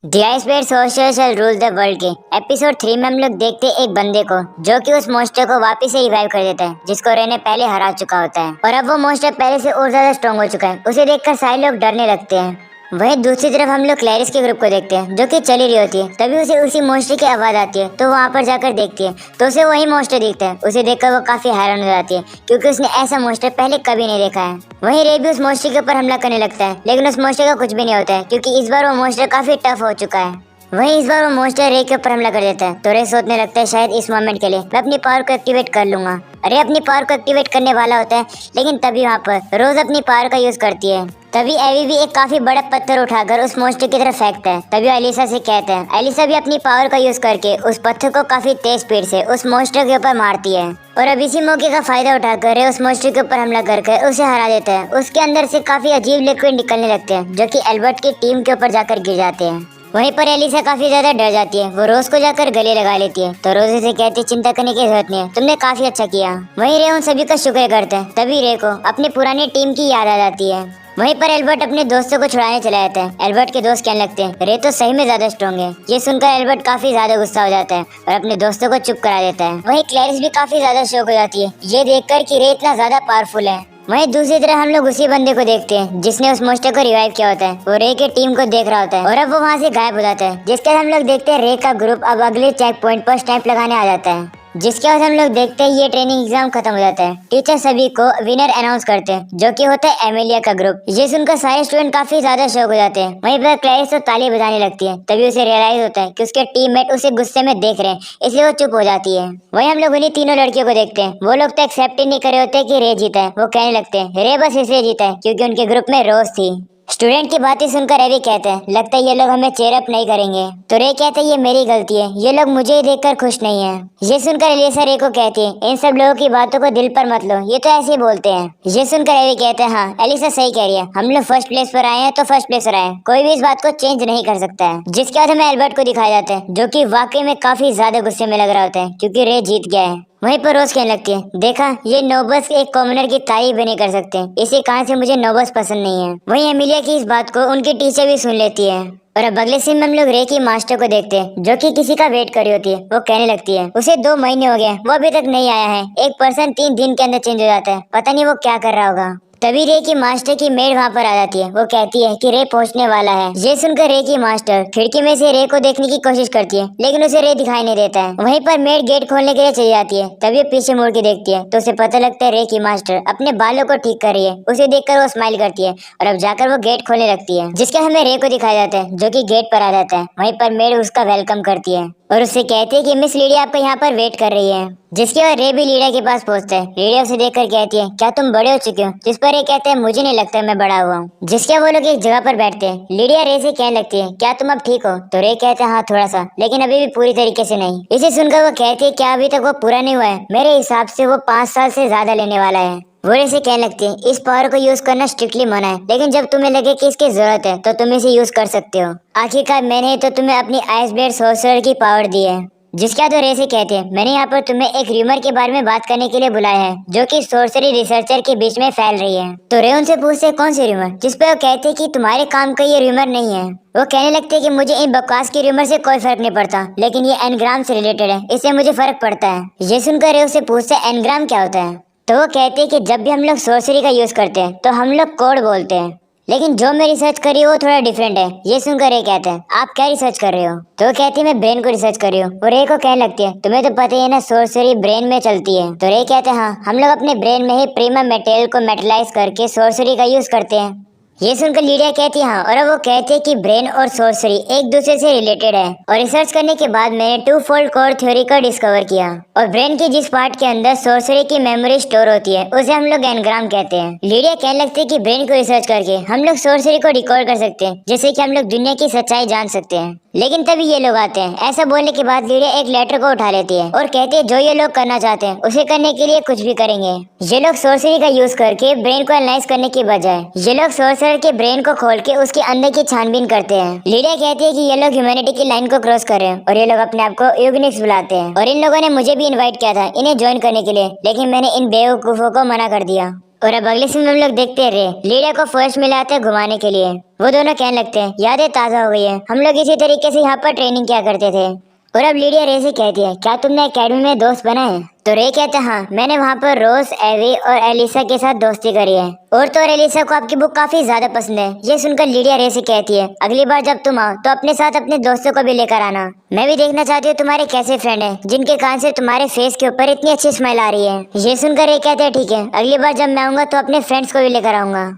The iceberg soldier rule the world के episode 3 में हम लोग देखते हैं एक बंदे को जो कि उस मॉन्स्टर को वापस से रिवाइव कर देता है जिसको रे ने पहले हरा चुका होता है। और अब वो मॉन्स्टर पहले से और ज्यादा स्ट्रॉन्ग हो चुका है। उसे देखकर सारे लोग डरने लगते हैं। वहीं दूसरी तरफ हम लोग क्लैरिस के ग्रुप को देखते हैं जो कि चली रही होती है। तभी उसे उसी मॉन्स्टर की आवाज आती है तो वहां पर जाकर देखती है तो उसे वही मॉन्स्टर दिखता है। उसे देखकर वो काफी हैरान हो जाती है क्योंकि उसने ऐसा मॉन्स्टर पहले कभी नहीं देखा है। वहीं रे भी उस मॉन्स्टर के ऊपर हमला करने लगता है लेकिन उस मॉन्स्टर का कुछ भी नहीं होता है क्योंकि इस बार वो मॉन्स्टर काफी टफ हो चुका है। वहीं इस बार वो मॉन्स्टर रे के ऊपर हमला कर देता है तो रे सोचने लगता है शायद इस मोमेंट के लिए मैं अपनी पावर को एक्टिवेट कर लूंगा। रे अपनी पावर को एक्टिवेट करने वाला होता है लेकिन तभी वहाँ पर रोज अपनी पावर का यूज करती है। तभी एवी भी एक काफी बड़ा पत्थर उठाकर उस मॉन्स्टर की तरफ फेंकता है। तभी एलिसा से कहता है। एलिसा भी अपनी पावर का यूज करके उस पत्थर को काफी तेज स्पीड से उस मॉन्स्टर के ऊपर मारती है और अब इसी मौके का फायदा उठाकर रे उस मॉन्स्टर के ऊपर हमला करके उसे हरा देता है। उसके अंदर से काफी अजीब लिक्विड निकलने लगते हैं जो कि एल्बर्ट की टीम के ऊपर जाकर गिर जाते हैं। वहीं पर एलिसा काफी ज्यादा डर जाती है। वो रोज को जाकर गले लगा लेती है तो रोज से कहती है चिंता करने की जरूरत नहीं है, तुमने काफी अच्छा किया। वहीं रे उन सभी का शुक्र करते हैं। तभी रे को अपनी पुरानी टीम की याद आ जाती है। वहीं पर एल्बर्ट अपने दोस्तों को छुड़ाने चला जाता है। एल्बर्ट के दोस्त कहने लगते हैं रे तो सही में ज्यादा स्ट्रॉन्ग है। ये सुनकर एल्बर्ट काफी ज्यादा गुस्सा हो जाता है और अपने दोस्तों को चुप करा देता है। वहीं क्लैरिस भी काफी ज्यादा शॉक हो जाती है ये देखकर कि रे इतना ज्यादा पावरफुल है। वहीं दूसरी तरफ हम लोग उसी बंदे को देखते हैं जिसने उस मॉन्स्टर को रिवाइव किया होता है। वो रे के टीम को देख रहा होता है और अब वो वहाँ से गायब हो जाता है। जिसके बाद हम लोग देखते हैं रे का ग्रुप अब अगले चेक पॉइंट पर स्टैंप लगाने आ जाता है। जिसके बाद हम लोग देखते हैं ये ट्रेनिंग एग्जाम खत्म हो जाता है। टीचर सभी को विनर अनाउंस करते हैं जो कि होता है एमिलिया का ग्रुप। ये सुनकर सारे स्टूडेंट काफी ज्यादा शौक हो जाते हैं। वहीं पर क्लैरिस तो ताली बजाने लगती है। तभी उसे रियलाइज होता है कि उसके टीममेट उसे गुस्से में देख रहे हैं इसलिए वो चुप हो जाती है। वहीं हम लोग उन्हीं तीनों लड़कियों को देखते हैं। वो लोग तो एक्सेप्ट ही नहीं करे होते कि रे जीता है। वो कहने लगते हैं रे बस इसलिए जीता है क्योंकि उनके ग्रुप में रोज थी। स्टूडेंट की बातें सुनकर रवि कहते हैं लगता है ये लोग हमें चेयर अप नहीं करेंगे। तो रे कहते हैं ये मेरी गलती है, ये लोग मुझे ही देखकर खुश नहीं है। ये सुनकर एलिसा रे को कहती है इन सब लोगों की बातों को दिल पर मत लो, ये तो ऐसे ही बोलते हैं। ये सुनकर रवि कहते हैं हाँ एलिसा सही कह रही है, हम लोग फर्स्ट प्लेस पर आए हैं तो फर्स्ट प्लेस पर आए हैं, कोई भी इस बात को चेंज नहीं कर सकता है। जिसके बाद हमें एल्बर्ट को दिखाया जाता है जो कि वाकई में काफी ज्यादा गुस्से में लग रहा होता है क्योंकि रे जीत गया है। वहीं पर रोज कहने लगती है देखा ये नोबल्स एक कॉमनर की तारीफ भी नहीं कर सकते, इसी कारण से मुझे नोबल्स पसंद नहीं है। वहीं एमिलिया की इस बात को उनकी टीचर भी सुन लेती है। और अब अगले सीन में हम लोग रे की मास्टर को देखते हैं जो कि किसी का वेट कर रही होती है। वो कहने लगती है उसे 2 महीने हो गए वो अभी तक नहीं आया है। एक पर्सन 3 दिन के अंदर चेंज हो जाता है, पता नहीं वो क्या कर रहा होगा। तभी रे की मास्टर की मेड वहाँ पर आ जाती है। वो कहती है कि रे पहुंचने वाला है। ये सुनकर रे की मास्टर खिड़की में से रे को देखने की कोशिश करती है लेकिन उसे रे दिखाई नहीं देता है। वहीं पर मेड गेट खोलने के लिए चली जाती है। तभी पीछे मुड़ के देखती है तो उसे पता लगता है रे की मास्टर अपने बालों को ठीक कर रही है। उसे देखकर वो स्माइल करती है और अब जाकर वो गेट खोलने लगती है। जिसके हमें रे को दिखाया जाता है जो कि गेट पर आ जाता है। वहीं पर मेड उसका वेलकम करती है और उससे कहती है कि मिस लीडिया आपको यहाँ पर वेट कर रही है। जिसके बाद रे भी लीडिया के पास पहुंचता है। लीडिया उसे देखकर कहती है क्या तुम बड़े हो चुके हो? जिस पर रे कहते हैं मुझे नहीं लगता मैं बड़ा हुआ हूँ। जिसके वो लोग एक जगह पर बैठते हैं। लीडिया रे से कहने लगती है क्या तुम अब ठीक हो? तो रे कहते हैं हाँ थोड़ा सा, लेकिन अभी भी पूरी तरीके से नहीं। इसे सुनकर वो कहती है क्या अभी तक वो पूरा नहीं हुआ है? मेरे हिसाब से वो 5 साल से ज्यादा लेने वाला है। वो रे से कहने लगती है इस पावर को यूज करना स्ट्रिक्टली मना है, लेकिन जब तुम्हें लगे कि इसकी जरूरत है तो तुम इसे यूज कर सकते हो। आखिरकार मैंने तो तुम्हें अपनी आइसबर्ग सोर्सरर की पावर दी है। जिसके बाद रे से कहते हैं मैंने यहाँ पर तुम्हें एक र्यूमर के बारे में बात करने के लिए बुलाया है जो कि सोर्सरी रिसर्चर के बीच में फैल रही है। तो रे उनसे पूछते हैं कौन सी र्यूमर? जिस पे वो कहते हैं कि तुम्हारे काम का ये र्यूमर नहीं है। वो कहने लगते हैं कि मुझे इन बकवास की र्यूमर से कोई फर्क नहीं पड़ता, लेकिन ये एनग्राम से रिलेटेड है, इससे मुझे फर्क पड़ता है। ये सुनकर रे उससे पूछते हैं एनग्राम क्या होता है? तो वो कहते हैं कि जब भी हम लोग सोर्सरी का यूज करते हैं तो हम लोग कोड बोलते हैं, लेकिन जो मैं रिसर्च करी वो थोड़ा डिफरेंट है। ये सुनकर रे कहते हैं आप क्या रिसर्च कर रहे हो? तो वो कहती है मैं ब्रेन को रिसर्च कर रही हूँ। और रे को कहने लगती है तुम्हें तो पता ही है ना सोर्सरी ब्रेन में चलती है। तो रे कहते हैं हाँ हम लोग अपने ब्रेन में ही प्रीमियम मटेरियल को मेटलाइज करके सोर्सरी का यूज करते हैं। ये सुनकर लीडिया कहती है हाँ, और अब वो कहते हैं कि ब्रेन और सोर्सरी एक दूसरे से रिलेटेड है। और रिसर्च करने के बाद मैंने 2 फोल्ड कोर थ्योरी को डिस्कवर किया। और ब्रेन की जिस पार्ट के अंदर सोर्सरी की मेमोरी स्टोर होती है उसे हम लोग एनग्राम कहते हैं। लीडिया कहने लगती है कि ब्रेन को रिसर्च करके हम लोग सोर्सरी को डिकोड कर सकते हैं जिससे कि हम लोग दुनिया की सच्चाई जान सकते हैं। लेकिन तभी ये लोग आते हैं। ऐसा बोलने के बाद लीडिया एक लेटर को उठा लेती है और कहती है जो ये लोग करना चाहते हैं उसे करने के लिए कुछ भी करेंगे। ये लोग सोर्सरी का यूज करके ब्रेन को एनालाइज करने के बजाय ये लोग सोर्सर के ब्रेन को खोल के उसके अंदर की छानबीन करते हैं। लीडिया कहती है कि ये लोग ह्यूमैनिटी की लाइन को क्रॉस कर रहे हैं और ये लोग अपने आप को यूगनिक्स बुलाते हैं। और इन लोगों ने मुझे भी इन्वाइट किया था इन्हें ज्वाइन करने के लिए, लेकिन मैंने इन बेवकूफों को मना कर दिया। और अब अगले सीन में हम लोग देखते हैं रे लीडिया को फर्स्ट में लाते हैं घुमाने के लिए। वो दोनों कहने लगते हैं यादें ताजा हो गई है, हम लोग इसी तरीके से यहाँ पर ट्रेनिंग किया करते थे। और अब लीडिया रे से कहती है क्या तुमने एकेडमी में दोस्त बनाए? तो रे कहता है हाँ, मैंने वहाँ पर रोज, एवी और एलिसा के साथ दोस्ती करी है। और तो और एलिसा को आपकी बुक काफी ज्यादा पसंद है। ये सुनकर लीडिया रे से कहती है अगली बार जब तुम आओ तो अपने साथ अपने दोस्तों को भी लेकर आना। मैं भी देखना चाहती हूँ तुम्हारे कैसे फ्रेंड है जिनके कान से तुम्हारे फेस के ऊपर इतनी अच्छी स्माइल आ रही है। ये सुनकर रे कहते हैं ठीक है, अगली बार जब मैं आऊंगा तो अपने फ्रेंड्स को भी लेकर आऊंगा।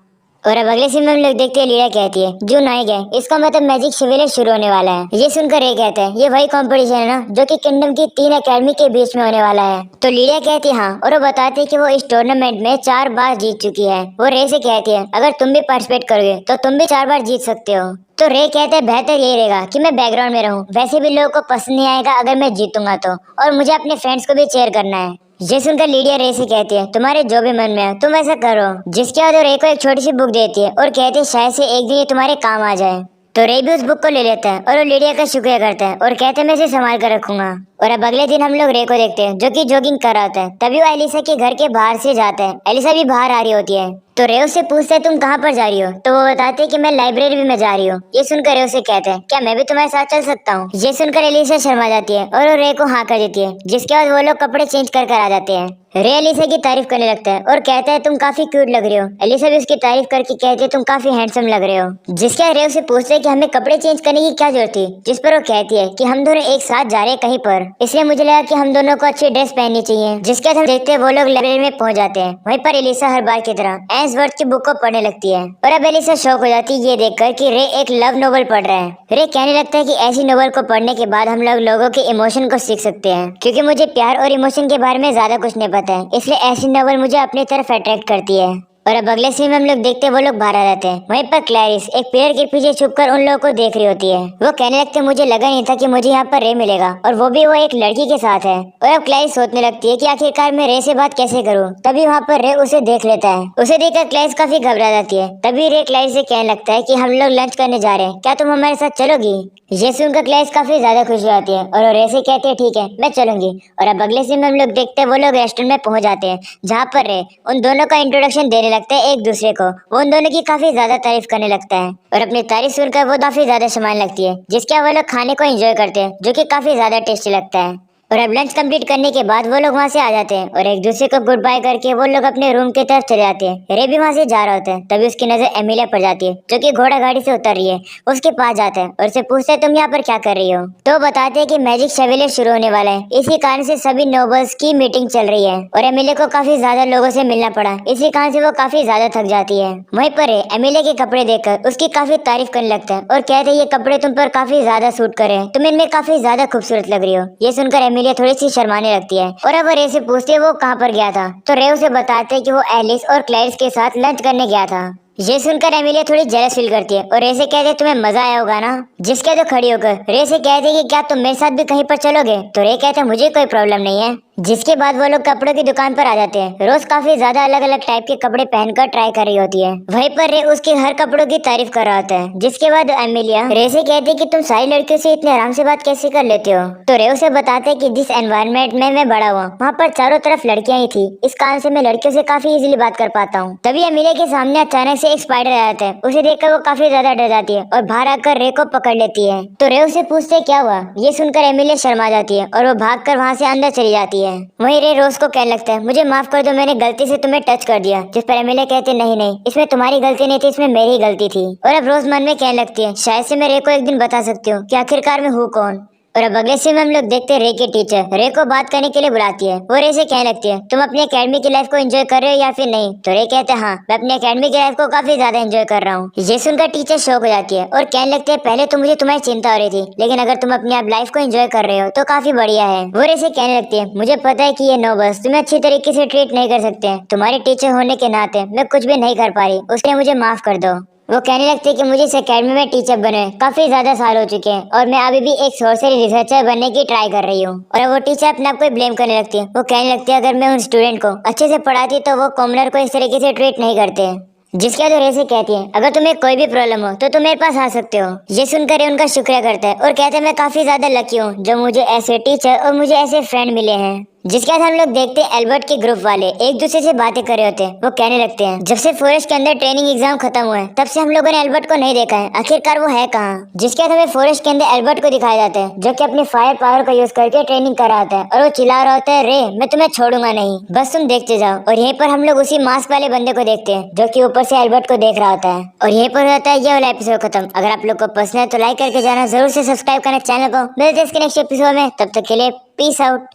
और अब अगले सीन में हम लोग देखते हैं लीडिया कहती है जून आ गए, इसका मतलब मैजिक शिविर शुरू होने वाला है। ये सुनकर रे कहते हैं ये वही कंपटीशन है ना जो कि किंगडम की 3 एकेडमी के बीच में होने वाला है। तो लीडिया कहती है हाँ, और वो बताती है कि वो इस टूर्नामेंट में 4 बार जीत चुकी है। वो रे से कहती है अगर तुम भी पार्टिसिपेट करोगे तो तुम भी 4 बार जीत सकते हो। तो रे कहते हैं बेहतर यही रहेगा कि मैं बैकग्राउंड में रहूं, वैसे भी लोगों को पसंद नहीं आएगा अगर मैं जीतूंगा तो, और मुझे अपने फ्रेंड्स को भी चेयर करना है। ये सुनकर लीडिया रे से कहती है तुम्हारे जो भी मन में है तुम ऐसा करो। जिसके बाद रे को एक छोटी सी बुक देती है और कहती है शायद से एक दिन ये तुम्हारे काम आ जाए। तो रे भी उस बुक को ले लेता है और वो लीडिया का शुक्रिया करता है और कहते हैं मैं इसे संभाल कर रखूंगा। और अब अगले दिन हम लोग रे को देखते हैं जो कि जॉगिंग कर रहा होता है। तभी वो एलिसा के घर के बाहर से जाता है। एलिसा भी बाहर आ रही होती है। तो रे उससे पूछता है तुम कहाँ पर जा रही हो? तो वो बताते हैं कि मैं लाइब्रेरी में जा रही हूँ। ये सुनकर रे उसे कहते हैं क्या मैं भी तुम्हारे साथ चल सकता हूँ? ये सुनकर एलिसा शर्मा जाती है और वो रे को हाँ कर देती है। जिसके बाद वो लोग कपड़े चेंज कर आ जाते हैं। रे एलिसा की तारीफ करने लगता है और कहता है तुम काफी क्यूट लग रही हो। एलिसा भी उसकी तारीफ करके कहती है तुम काफी हैंडसम लग रहे हो। जिसके बाद रे उसे पूछते हैं कि हमें कपड़े चेंज करने की क्या जरूरत थी? जिस पर वो कहती है कि हम दोनों एक साथ जा रहे हैं कहीं पर, इसलिए मुझे लगा कि हम दोनों को अच्छी ड्रेस पहननी चाहिए। जिसके बाद हम देखते हैं वो लोग लाइब्रेरी में पहुंच जाते हैं। वहीं पर एलिसा हर बार की तरह एंसवर्थ की बुक को पढ़ने लगती है। और अब एलिसा शौक हो जाती है ये देखकर कि रे एक लव नोवेल पढ़ रहा है। रे कहने लगता है कि ऐसी नोवेल को पढ़ने के बाद हम लोग लोगों के इमोशन को सीख सकते हैं, क्योंकि मुझे प्यार और इमोशन के बारे में ज्यादा कुछ नहीं पता है, इसलिए ऐसी नोवेल मुझे अपनी तरफ अट्रैक्ट करती है। और अब अगले सीन में हम लोग देखते हैं वो लोग बाहर आ जाते हैं। वहीं पर क्लैरिस एक पेड़ के पीछे छुपकर उन लोगों को देख रही होती है। वो कहने लगते हैं मुझे लगा नहीं था कि मुझे यहाँ पर रे मिलेगा, और वो भी वो एक लड़की के साथ है। और अब क्लैरिस सोचने लगती है कि आखिरकार मैं रे से बात कैसे करूँ। तभी वहाँ पर रे उसे देख लेता है। उसे देखकर क्लैरिस काफी घबरा जाती है। तभी रे क्लैरिस से कहने लगता है कि हम लोग लंच करने जा रहे हैं, क्या तुम हमारे साथ चलोगी? ये सुनकर क्लैरिस काफी ज्यादा खुश हो जाती है और रे से कहती है ठीक है मैं चलूंगी। और अब अगले सीन में हम लोग देखते हैं वो लोग रेस्टोरेंट में पहुंच जाते हैं, जहाँ पर रे उन दोनों का इंट्रोडक्शन देने लगते हैं एक दूसरे को। वो उन दोनों की काफी ज्यादा तारीफ करने लगता है और अपनी तारीफ सुनकर वो काफी ज्यादा शर्माने लगती है। जिसके वो लोग खाने को एंजॉय करते हैं जो कि काफी ज्यादा टेस्टी लगता है। और अब लंच कंप्लीट करने के बाद वो लोग वहाँ से आ जाते हैं और एक दूसरे को गुड बाय करके वो लोग अपने रूम की तरफ चले जाते हैं। रे भी वहाँ से जा रहा होता है। तभी उसकी नजर एमिलिया पर जाती है जो कि घोड़ा गाड़ी से उतर रही है। उसके पास जाता है और उसे पूछता है तुम यहाँ पर क्या कर रही हो? तो बताते हैं कि मैजिक शिविर शुरू होने वाला है, इसी कारण से सभी नोबल्स की मीटिंग चल रही है। और एमिलिया को काफी ज्यादा लोगों से मिलना पड़ा, इसी कारण से वो काफी ज्यादा थक जाती है। वहीं पर एमिलिया के कपड़े देखकर उसकी काफी तारीफ करने लगता है और कहते हैं ये कपड़े तुम पर काफी ज्यादा सूट करे, तुम इनमें काफी ज्यादा खूबसूरत लग रही हो। ये सुनकर एमिलिया थोड़ी सी शर्माने लगती है और अब वो रे से पूछती है वो कहाँ पर गया था। तो रे उसे बताते हैं कि वो एलिस और क्लैरिस के साथ लंच करने गया था। ये सुनकर एमिलिया थोड़ी जेलस फील करती है और रे से कहते तुम्हें मजा आया होगा ना। जिसके तो खड़ी होकर रे से कहते कि क्या तुम मेरे साथ भी कहीं पर चलोगे? तो रे कहते मुझे कोई प्रॉब्लम नहीं है। जिसके बाद वो लोग कपड़ों की दुकान पर आ जाते हैं। रोज काफी ज्यादा अलग अलग टाइप के कपड़े पहनकर ट्राई कर रही होती है। वहीं पर रे उसके हर कपड़ों की तारीफ कर रहा होता है। जिसके बाद एमिलिया रे से कहती है कि तुम सारी लड़कियों से इतने आराम से बात कैसे कर लेते हो? तो रे उसे बताते हैं कि जिस एनवायरनमेंट में मैं बड़ा हुआ वहाँ पर चारों तरफ लड़कियां ही थी, इस कारण से मैं लड़कियों से काफी इजीली बात कर पाता हूँ। तभी एमिलिया के सामने अचानक से एक स्पाइडर आ जाता है। उसे देखकर वो काफी ज्यादा डर जाती है और बाहर आकर रे को पकड़ लेती है। तो रे उसे पूछते क्या हुआ? ये सुनकर एमिलिया शर्मा जाती है और वो भागकर वहाँ से अंदर चली जाती है। वहीं रे रोज को कहने लगता है मुझे माफ कर दो, मैंने गलती से तुम्हें टच कर दिया। जिस पर एमिलिया कहते नहीं नहीं, इसमें तुम्हारी गलती नहीं थी, इसमें मेरी ही गलती थी। और अब रोज मन में कहने लगती है शायद से मैं रे को एक दिन बता सकती हूँ कि आखिरकार मैं हूँ कौन। और अब अगले सीन में हम लोग देखते हैं रे की टीचर रे को बात करने के लिए बुलाती है। वो रे से कहने लगती है तुम अपनी एकेडमी की लाइफ को एंजॉय कर रहे हो या फिर नहीं? तो रे कहते हैं हाँ, मैं अपनी एकेडमी की लाइफ को काफी ज्यादा एंजॉय कर रहा हूँ। ये सुनकर टीचर शौक हो जाती है और कहने लगते हैं पहले तो मुझे तुम्हारी चिंता हो रही थी, लेकिन अगर तुम अपनी आप लाइफ को एंजॉय कर रहे हो तो काफी बढ़िया है। वो रे से कहने लगती है मुझे पता है कि ये नोबल्स तुम्हें अच्छी तरीके से ट्रीट नहीं कर सकते, तुम्हारे टीचर होने के नाते मैं कुछ भी नहीं कर पा रही, उसके मुझे माफ कर दो। वो कहने लगते हैं कि मुझे इस एकेडमी में टीचर बने काफी ज्यादा साल हो चुके हैं और मैं अभी भी एक सोशल रिसर्चर बनने की ट्राई कर रही हूँ। और वो टीचर अपने आप को ब्लेम करने लगती है। वो कहने लगती है अगर मैं उन स्टूडेंट को अच्छे से पढ़ाती तो वो कॉमनर को इस तरीके से ट्रीट नहीं करते। जिसके बाद रे से कहती है अगर तुम्हें कोई भी प्रॉब्लम हो तो तुम मेरे पास आ सकते हो। ये सुनकर रे उनका शुक्रिया करता है और कहते हैं मैं काफी ज्यादा लकी हूँ जो मुझे ऐसे टीचर और मुझे ऐसे फ्रेंड मिले हैं। जिसके बाद हम लोग देखते हैं एल्बर्ट के ग्रुप वाले एक दूसरे से बातें कर रहे होते हैं। वो कहने लगते हैं जब से फॉरेस्ट के अंदर ट्रेनिंग एग्जाम खत्म हुए तब से हम लोगों ने एल्बर्ट को नहीं देखा है, आखिरकार वो है कहाँ। जिसके बाद हमें फॉरेस्ट के अंदर एल्बर्ट को दिखाया जाता है जो कि अपनी फायर पावर का यूज करके ट्रेनिंग कर रहा होता है और वो चिल्ला रहा होता है, रे मैं तुम्हें छोड़ूंगा नहीं, बस तुम देखते जाओ। और यहीं पर हम लोग उसी मास्क वाले बंदे को देखते हैं जो कि ऊपर से एल्बर्ट को देख रहा होता है। और यहीं पर होता है ये वाला एपिसोड खत्म। अगर आप लोग को पसंद है तो लाइक करके जाना, जरूर से सब्सक्राइब करना चैनल को। मिलते हैं इसके नेक्स्ट एपिसोड में, तब तक के लिए पीस आउट।